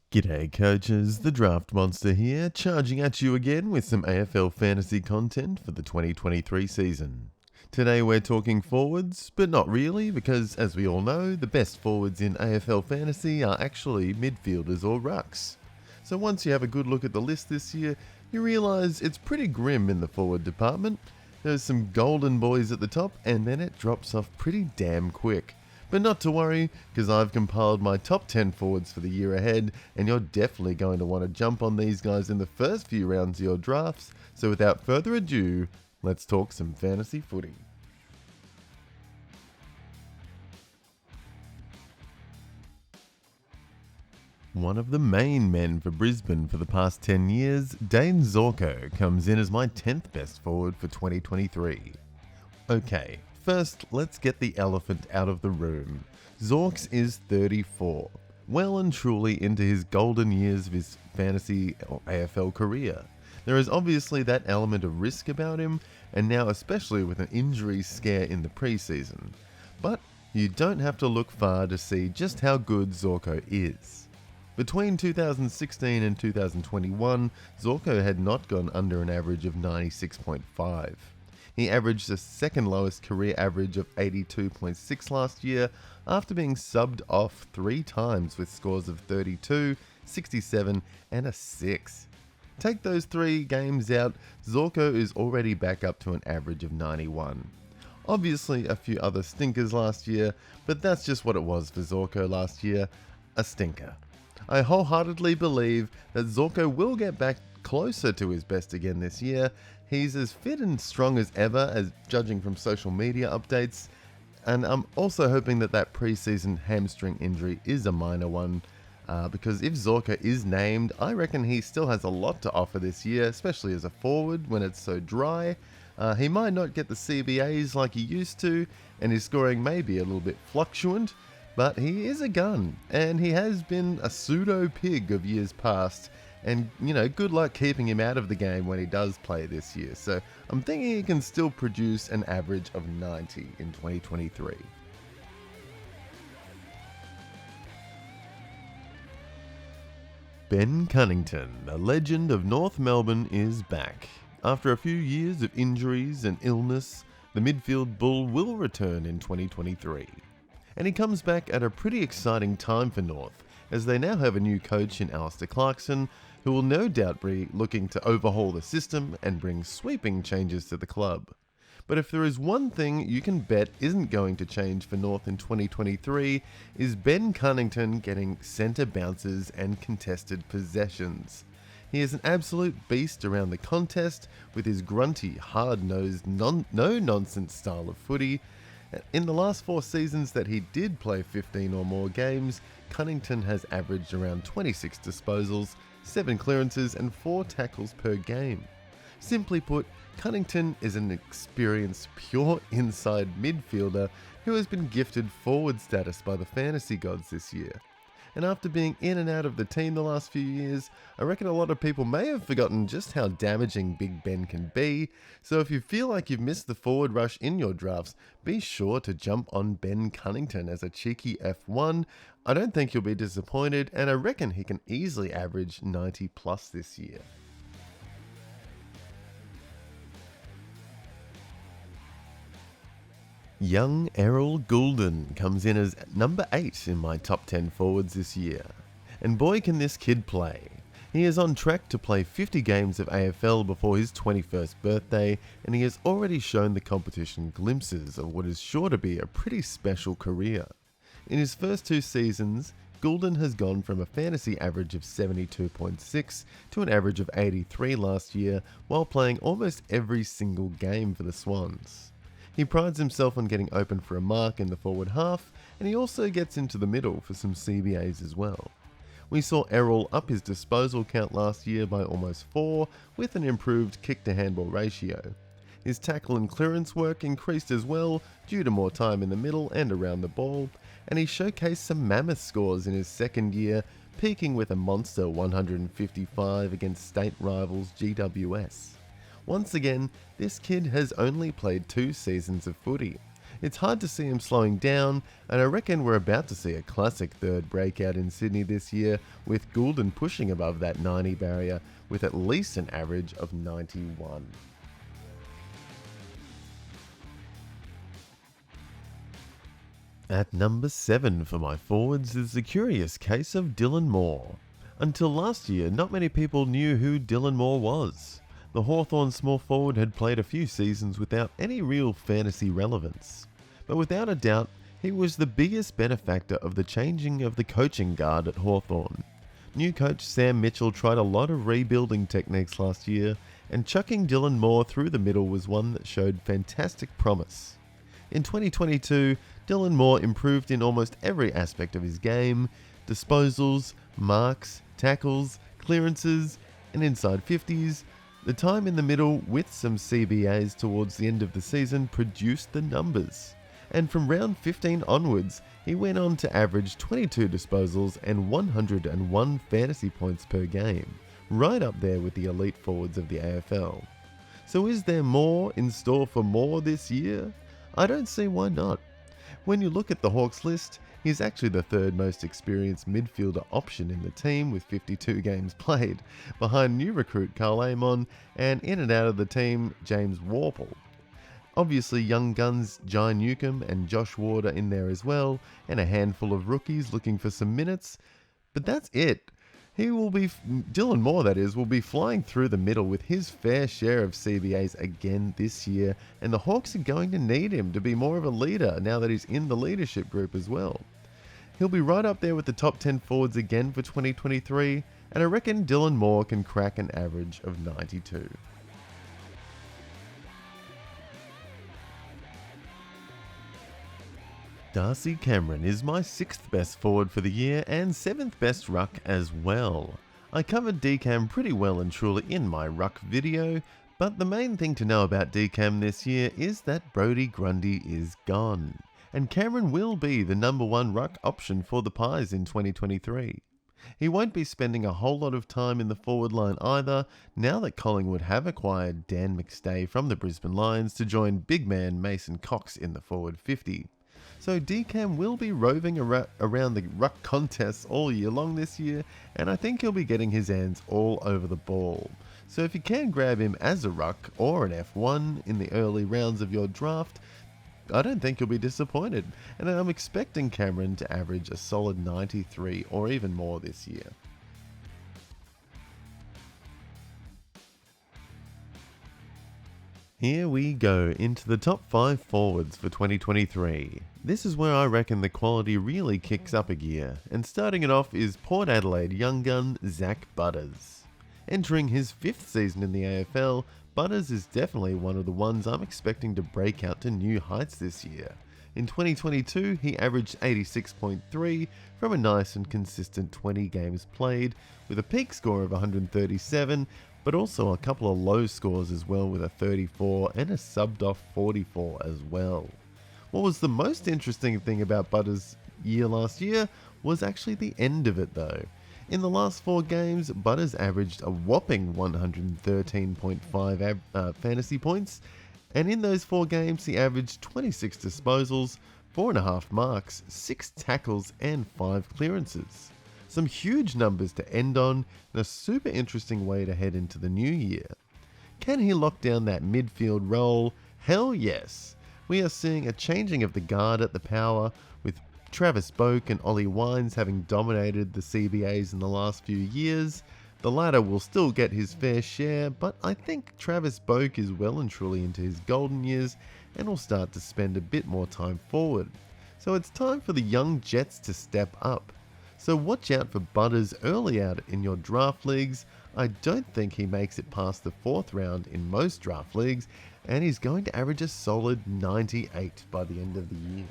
G'day coaches, the Draft Monster here, charging at you again with some AFL fantasy content for the 2023 season. Today we're talking forwards, but not really, because as we all know, the best forwards in AFL fantasy are actually midfielders or rucks. So once you have a good look at the list this year, you realise it's pretty grim in the forward department. There's some golden boys at the top, and then it drops off pretty damn quick. But not to worry, because I've compiled my top 10 forwards for the year ahead, and you're definitely going to want to jump on these guys in the first few rounds of your drafts. So without further ado, let's talk some fantasy footy. One of the main men for Brisbane for the past 10 years, Dane ZORKO comes in as my 10th best forward for 2023. Okay, first let's get the elephant out of the room. Zorks is 34, well and truly into his golden years of his fantasy or AFL career. There is obviously that element of risk about him, and now especially with an injury scare in the preseason. But you don't have to look far to see just how good ZORKO is. Between 2016 and 2021, ZORKO had not gone under an average of 96.5. He averaged the second lowest career average of 82.6 last year after being subbed off 3 times with scores of 32, 67 and a 6. Take those 3 games out, ZORKO is already back up to an average of 91. Obviously a few other stinkers last year, but that's just what it was for ZORKO last year, a stinker. I wholeheartedly believe that ZORKO will get back closer to his best again this year. He's as fit and strong as ever, as judging from social media updates, and I'm also hoping that that preseason hamstring injury is a minor one, because if ZORKO is named, I reckon he still has a lot to offer this year, especially as a forward when it's so dry. He might not get the CBAs like he used to, and his scoring may be a little bit fluctuant, but he is a gun, and he has been a pseudo-pig of years past, and, good luck keeping him out of the game when he does play this year. So I'm thinking he can still produce an average of 90 in 2023. Ben Cunnington, a legend of North Melbourne, is back. After a few years of injuries and illness, the midfield bull will return in 2023. And he comes back at a pretty exciting time for North, as they now have a new coach in Alistair Clarkson, who will no doubt be looking to overhaul the system and bring sweeping changes to the club. But if there is one thing you can bet isn't going to change for North in 2023, is Ben Cunnington getting centre bounces and contested possessions. He is an absolute beast around the contest with his grunty, hard-nosed, no-nonsense style of footy. In the last 4 seasons that he did play 15 or more games, Cunnington has averaged around 26 disposals, 7 clearances and 4 tackles per game. Simply put, Cunnington is an experienced pure inside midfielder who has been gifted forward status by the fantasy gods this year. And after being in and out of the team the last few years, I reckon a lot of people may have forgotten just how damaging Big Ben can be, so if you feel like you've missed the forward rush in your drafts, be sure to jump on Ben Cunnington as a cheeky F1. I don't think you'll be disappointed, and I reckon he can easily average 90 plus this year. Young Errol Gulden comes in as number 8 in my top 10 forwards this year. And boy can this kid play. He is on track to play 50 games of AFL before his 21st birthday, and he has already shown the competition glimpses of what is sure to be a pretty special career. In his first 2 seasons, Gulden has gone from a fantasy average of 72.6 to an average of 83 last year, while playing almost every single game for the Swans. He prides himself on getting open for a mark in the forward half, and he also gets into the middle for some CBAs as well. We saw Errol up his disposal count last year by almost 4, with an improved kick-to-handball ratio. His tackle and clearance work increased as well, due to more time in the middle and around the ball, and he showcased some mammoth scores in his second year, peaking with a monster 155 against state rivals GWS. Once again, this kid has only played 2 seasons of footy, It's hard to see him slowing down, and I reckon we're about to see a classic third breakout in Sydney this year, with Gulden pushing above that 90 barrier with at least an average of 91. At number 7 for my forwards is the curious case of Dylan Moore. Until last year, not many people knew who Dylan Moore was. The Hawthorn small forward had played a few seasons without any real fantasy relevance. But without a doubt, he was the biggest benefactor of the changing of the coaching guard at Hawthorn. New coach Sam Mitchell tried a lot of rebuilding techniques last year, and chucking Dylan Moore through the middle was one that showed fantastic promise. In 2022, Dylan Moore improved in almost every aspect of his game: disposals, marks, tackles, clearances, and inside 50s. The time in the middle with some CBAs towards the end of the season produced the numbers. And from round 15 onwards, he went on to average 22 disposals and 101 fantasy points per game, right up there with the elite forwards of the AFL. So is there more in store for Moore this year? I don't see why not. When you look at the Hawks list, he's actually the third most experienced midfielder option in the team with 52 games played, behind new recruit Carl Amon and in and out of the team James Worpel. Obviously young guns Jai Newcomb and Josh Ward are in there as well, and a handful of rookies looking for some minutes, but that's it. Dylan Moore that is, will be flying through the middle with his fair share of CBAs again this year, and the Hawks are going to need him to be more of a leader now that he's in the leadership group as well. He'll be right up there with the top 10 forwards again for 2023, and I reckon Dylan Moore can crack an average of 92. Darcy Cameron is my 6th best forward for the year and 7th best ruck as well. I covered DCAM pretty well and truly in my ruck video, but the main thing to know about DCAM this year is that Brodie Grundy is gone, and Cameron will be the number 1 ruck option for the Pies in 2023. He won't be spending a whole lot of time in the forward line either, now that Collingwood have acquired Dan McStay from the Brisbane Lions to join big man Mason Cox in the forward 50. So DCAM will be roving around the ruck contests all year long this year, and I think he'll be getting his hands all over the ball. So if you can grab him as a ruck or an F1 in the early rounds of your draft, I don't think you'll be disappointed, and I'm expecting Cameron to average a solid 93 or even more this year. Here we go into the top 5 forwards for 2023. This is where I reckon the quality really kicks up a gear, and starting it off is Port Adelaide young gun Zak Butters. Entering his 5th season in the AFL, Butters is definitely one of the ones I'm expecting to break out to new heights this year. In 2022, he averaged 86.3 from a nice and consistent 20 games played, with a peak score of 137, but also a couple of low scores as well with a 34 and a subbed off 44 as well. What was the most interesting thing about Butters' year last year was actually the end of it though. In the last 4 games, Butters averaged a whopping 113.5 fantasy points, and in those 4 games he averaged 26 disposals, 4.5 marks, 6 tackles and 5 clearances. Some huge numbers to end on, and a super interesting way to head into the new year. Can he lock down that midfield role? Hell yes! We are seeing a changing of the guard at the power, with Travis Boak and Ollie Wines having dominated the CBAs in the last few years. The latter will still get his fair share, but I think Travis Boak is well and truly into his golden years and will start to spend a bit more time forward. So it's time for the young Jets to step up. So watch out for Butters early out in your draft leagues. I don't think he makes it past the 4th round in most draft leagues, and he's going to average a solid 98 by the end of the year.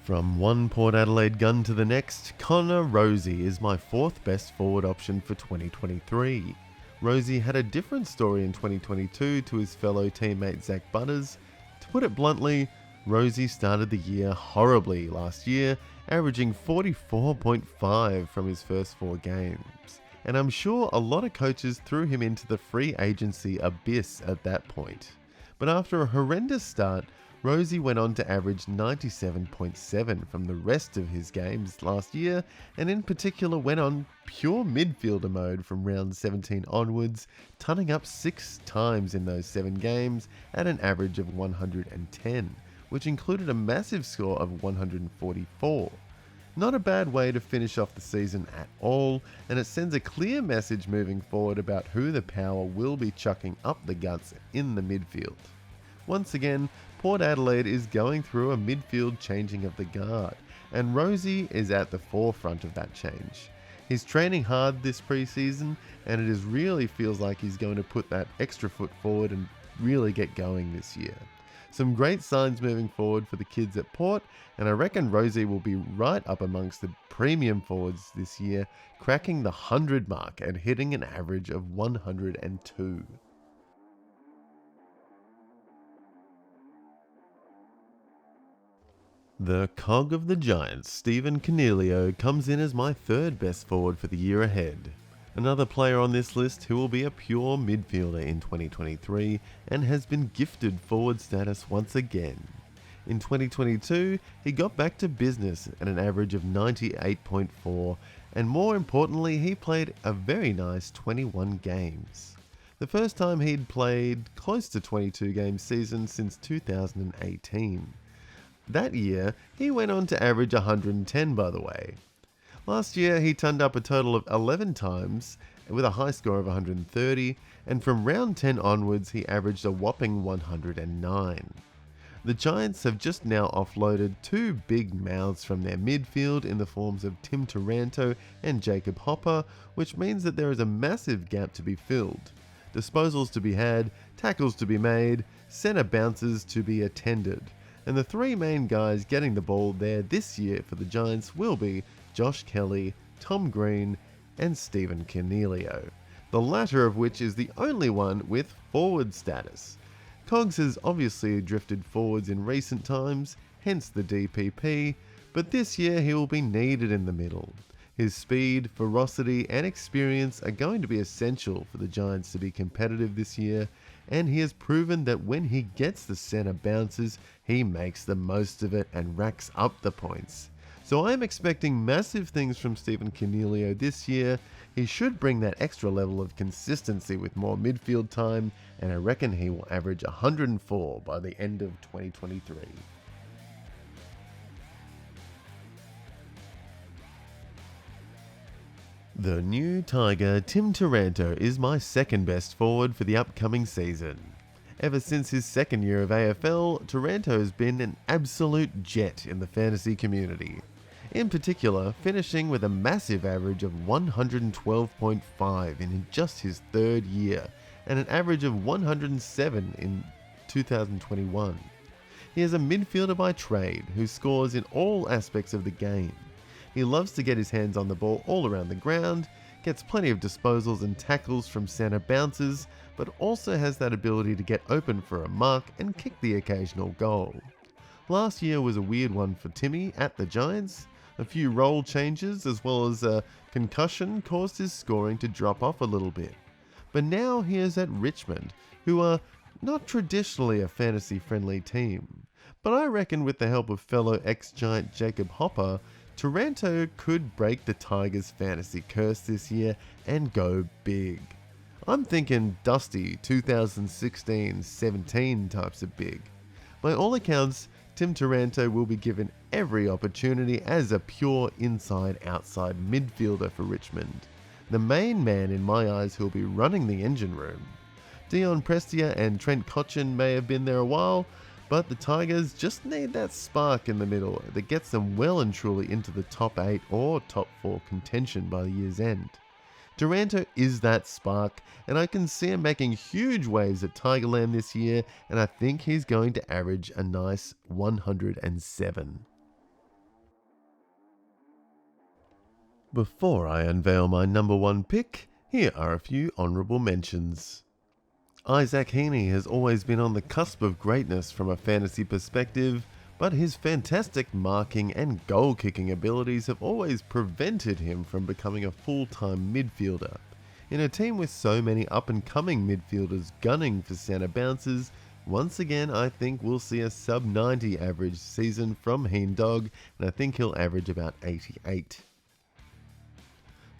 From one Port Adelaide gun to the next, Rozee is my 4th best forward option for 2023. Rozee had a different story in 2022 to his fellow teammate Zak Butters. To put it bluntly, Rozee started the year horribly last year, averaging 44.5 from his first 4 games. and I'm sure a lot of coaches threw him into the free agency abyss at that point. But after a horrendous start, Rozee went on to average 97.7 from the rest of his games last year, and in particular went on pure midfielder mode from round 17 onwards, turning up 6 times in those 7 games at an average of 110, which included a massive score of 144. Not a bad way to finish off the season at all, and it sends a clear message moving forward about who the power will be chucking up the guts in the midfield. Once again, Port Adelaide is going through a midfield changing of the guard, and Rozee is at the forefront of that change. He's training hard this pre-season, and it really feels like he's going to put that extra foot forward and really get going this year. Some great signs moving forward for the kids at Port, and I reckon Rozee will be right up amongst the premium forwards this year, cracking the 100 mark and hitting an average of 102. The cog of the Giants, Stephen CONIGLIO, comes in as my 3rd best forward for the year ahead. Another player on this list who will be a pure midfielder in 2023 and has been gifted forward status once again. In 2022, he got back to business at an average of 98.4, and more importantly, he played a very nice 21 games. The first time he'd played close to 22 game season since 2018. That year, he went on to average 110 by the way. Last year, he turned up a total of 11 times with a high score of 130, and from round 10 onwards, he averaged a whopping 109. The Giants have just now offloaded 2 big mouths from their midfield in the forms of Tim Taranto and Jacob Hopper, which means that there is a massive gap to be filled. Disposals to be had, tackles to be made, centre bounces to be attended. And the 3 main guys getting the ball there this year for the Giants will be Josh Kelly, Tom Green, and Stephen CONIGLIO, the latter of which is the only one with forward status. Cogs has obviously drifted forwards in recent times, hence the DPP, but this year he will be needed in the middle. His speed, ferocity, and experience are going to be essential for the Giants to be competitive this year, and he has proven that when he gets the centre bounces, he makes the most of it and racks up the points. So I'm expecting massive things from Stephen CONIGLIO this year. He should bring that extra level of consistency with more midfield time, and I reckon he will average 104 by the end of 2023. The new Tiger, Tim Taranto, is my 2nd best forward for the upcoming season. Ever since his 2nd year of AFL, Taranto has been an absolute jet in the fantasy community. In particular, finishing with a massive average of 112.5 in just his 3rd year, and an average of 107 in 2021. He is a midfielder by trade who scores in all aspects of the game. He loves to get his hands on the ball all around the ground, gets plenty of disposals and tackles from centre bounces, but also has that ability to get open for a mark and kick the occasional goal. Last year was a weird one for Timmy at the Giants. A few role changes as well as a concussion caused his scoring to drop off a little bit. But now he is at Richmond, who are not traditionally a fantasy-friendly team. But I reckon with the help of fellow ex-Giant Jacob Hopper, Taranto could break the Tigers' fantasy curse this year and go big. I'm thinking dusty 2016-17 types of big. By all accounts, Tim Taranto will be given every opportunity as a pure inside-outside midfielder for Richmond. The main man in my eyes who'll be running the engine room. Dion Prestia and Trent Cotchin may have been there a while, but the Tigers just need that spark in the middle that gets them well and truly into the top 8 or top 4 contention by the year's end. Taranto is that spark, and I can see him making huge waves at Tigerland this year, and I think he's going to average a nice 107. Before I unveil my number 1 pick, here are a few honourable mentions. Isaac Heaney has always been on the cusp of greatness from a fantasy perspective, but his fantastic marking and goal-kicking abilities have always prevented him from becoming a full-time midfielder. In a team with so many up-and-coming midfielders gunning for centre bounces, once again I think we'll see a sub-90 average season from Heen Dog, and I think he'll average about 88.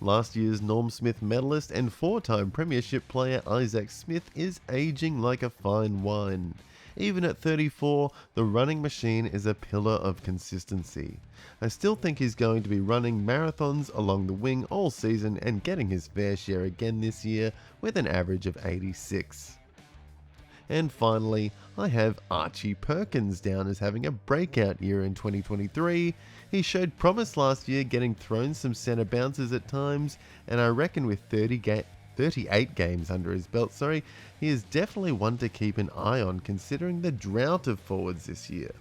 Last year's Norm Smith medalist and 4-time premiership player Isaac Smith is aging like a fine wine. Even at 34, the running machine is a pillar of consistency. I still think he's going to be running marathons along the wing all season and getting his fair share again this year with an average of 86. And finally, I have Archie Perkins down as having a breakout year in 2023. He showed promise last year, getting thrown some centre bounces at times, and I reckon with 38 games under his belt, he is definitely one to keep an eye on considering the drought of forwards this year.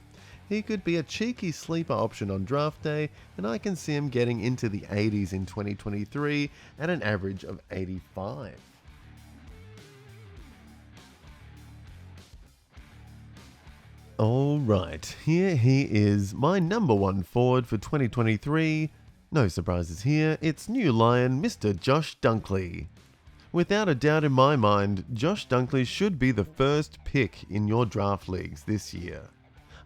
He could be a cheeky sleeper option on draft day, and I can see him getting into the 80s in 2023 at an average of 85. Alright, here he is, my number one forward for 2023. No surprises here, it's new Lion, Mr. Josh Dunkley. Without a doubt in my mind, Josh Dunkley should be the first pick in your draft leagues this year.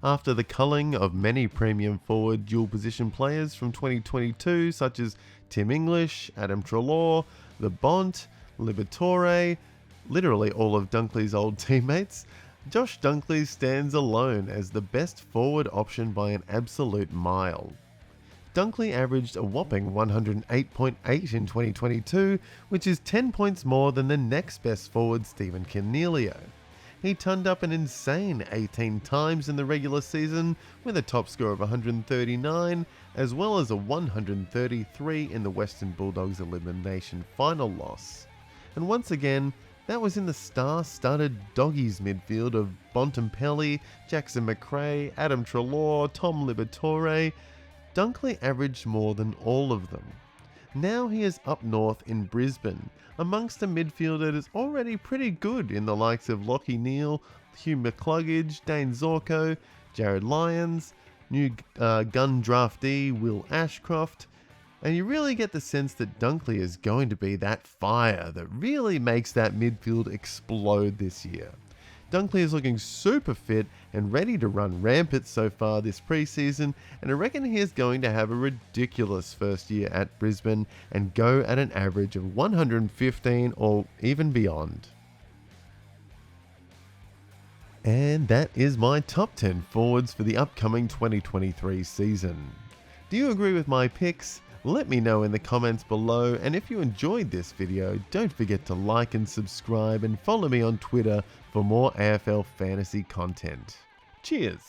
After the culling of many premium forward dual position players from 2022 such as Tim English, Adam Treloar, The Bont, Liberatore, literally all of Dunkley's old teammates, Josh Dunkley stands alone as the best forward option by an absolute mile. Dunkley averaged a whopping 108.8 in 2022, which is 10 points more than the next best forward, Stephen Cornelio. He turned up an insane 18 times in the regular season with a top score of 139, as well as a 133 in the Western Bulldogs elimination final loss. And once again, that was in the star-studded Doggies midfield of Bontempelli, Jackson McRae, Adam Treloar, Tom Liberatore. Dunkley averaged more than all of them. Now he is up north in Brisbane, amongst a midfield that is already pretty good in the likes of Lachie Neale, Hugh McCluggage, Dane Zorko, Jared Lyons, new gun draftee Will Ashcroft, and you really get the sense that Dunkley is going to be that fire that really makes that midfield explode this year. Dunkley is looking super fit and ready to run rampant so far this preseason, and I reckon he is going to have a ridiculous first year at Brisbane and go at an average of 115 or even beyond. And that is my top 10 forwards for the upcoming 2023 season. Do you agree with my picks? Let me know in the comments below, and if you enjoyed this video, don't forget to like and subscribe and follow me on Twitter for more AFL fantasy content. Cheers!